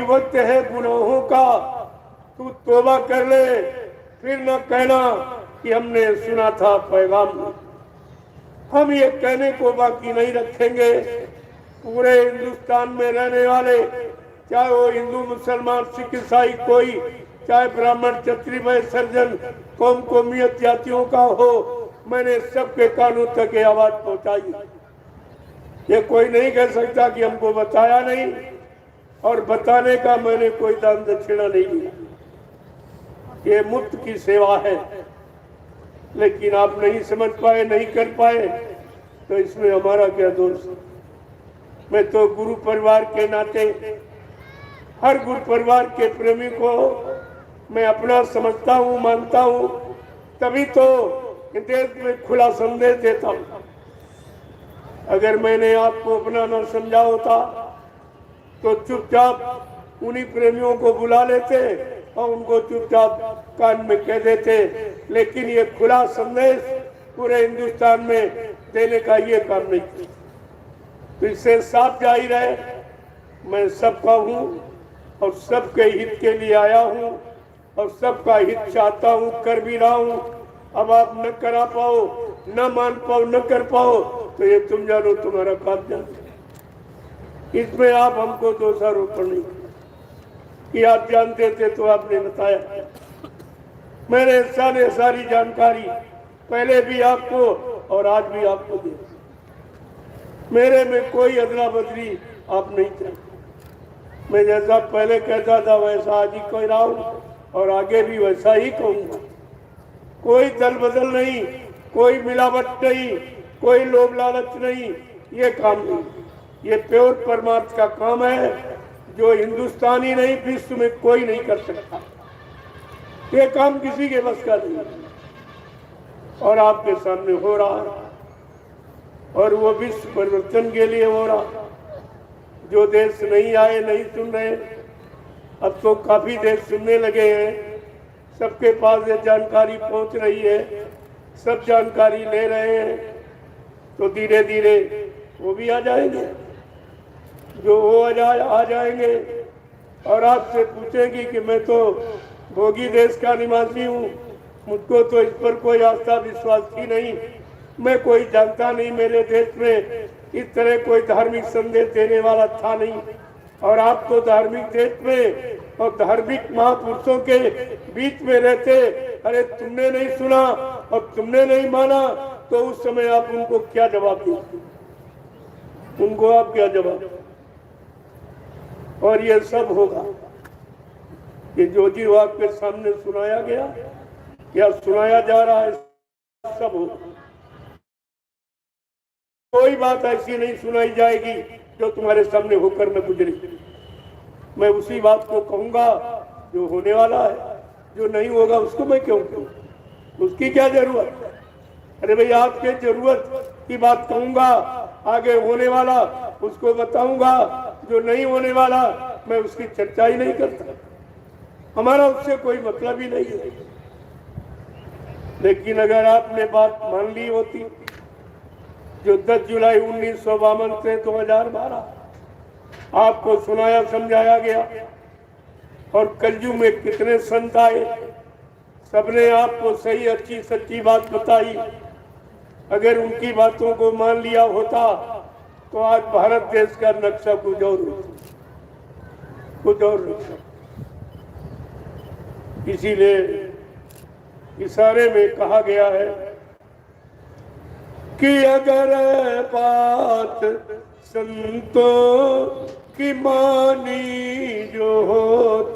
वक्त है गुनाहों का, तू तौबा कर ले, फिर न कहना कि हमने सुना था पैगाम। हम ये कहने को बाकी नहीं रखेंगे। पूरे हिंदुस्तान में रहने वाले, चाहे वो हिंदू मुसलमान सिख ईसाई कोई, चाहे ब्राह्मण क्षत्रिय वैश्य सर्जन कौम कौमियत जातियों का हो, मैंने सबके कानों तक ये आवाज पहुंचाई। ये कोई नहीं कह सकता कि हमको बताया नहीं, और बताने का मैंने कोई दान दक्षिणा नहीं दिया। ये मुफ्त की सेवा है, लेकिन आप नहीं समझ पाए, नहीं कर पाए, तो इसमें हमारा क्या दोष। मैं तो गुरु परिवार के नाते हर गुरु परिवार के प्रेमी को मैं अपना समझता हूँ, मानता हूँ, तभी तो देश में खुला संदेश देता हूँ। अगर मैंने आपको अपना न समझा होता तो चुपचाप उन्हीं प्रेमियों को बुला लेते और उनको चुपचाप कान में कह देते, लेकिन ये खुला संदेश पूरे हिंदुस्तान में देने का ये काम नहीं किया। तो इससे साफ जाहिर है मैं सबका हूँ और सबके हित के लिए आया हूँ और सबका हित चाहता हूँ, कर भी रहा हूँ। अब आप न करा पाओ, न मान पाओ, न कर पाओ, तो ये तुम जानो, तुम्हारा काम जानो। इसमें आप हमको दोषारोपण नहीं कि आप जानते थे तो आपने बताया। मैंने सारी जानकारी पहले भी आपको और आज भी आपको दी। मेरे में कोई अदला बदली आप नहीं चाहते। मैं जैसा पहले कहता था वैसा आज ही कह रहा हूँ और आगे भी वैसा ही कहूँगा। कोई दल बदल नहीं, कोई मिलावट नहीं, कोई लोभ लालच नहीं, ये काम नहीं। ये प्योर परमार्थ का काम है जो हिंदुस्तानी नहीं, विश्व में कोई नहीं कर सकता। ये काम किसी के बस का नहीं और आपके सामने हो रहा है, और वो विश्व परिवर्तन के लिए हो रहा। जो देश नहीं आए, नहीं सुन रहे, अब तो काफी देश सुनने लगे हैं। सबके पास ये जानकारी पहुंच रही है, सब जानकारी ले रहे हैं, तो धीरे धीरे वो भी आ जाएंगे। जो वो आ जाएंगे और आपसे पूछेंगे कि मैं तो भोगी देश का निवासी हूँ, मुझको तो इस पर कोई आस्था विश्वास ही नहीं, मैं कोई जानता नहीं, मेरे देश में इस तरह कोई धार्मिक संदेश देने वाला था नहीं, और आप तो धार्मिक देश में और धार्मिक महापुरुषों के बीच में रहते, अरे तुमने नहीं सुना और तुमने नहीं माना, तो उस समय आप उनको क्या जवाब देंगे? उनको आप क्या जवाब? और ये सब होगा, ये जो जी आपके सामने सुनाया गया या सुनाया जा रहा है, सब होगा। कोई बात ऐसी नहीं सुनाई जाएगी जो तुम्हारे सामने होकर न गुजरे। मैं उसी बात को कहूंगा जो होने वाला है, जो नहीं होगा उसको मैं क्यों कहूँ? उसकी क्या जरूरत? अरे भाई, आपके जरूरत की बात कहूंगा, आगे होने वाला उसको बताऊंगा, जो नहीं होने वाला मैं उसकी चर्चा ही नहीं करता। हमारा उससे कोई मतलब ही नहीं है। लेकिन अगर आपने बात मान ली होती, जो 10 जुलाई 1952 से 2012 आपको सुनाया समझाया गया, और कलयुग में कितने संत आए, सबने आपको सही अच्छी सच्ची बात बताई। अगर उनकी बातों को मान लिया होता तो आज भारत देश का नक्शा कुछ और नक्शा। इसीलिए इशारे में कहा गया है कि अगर बात संतों की मानी जो होती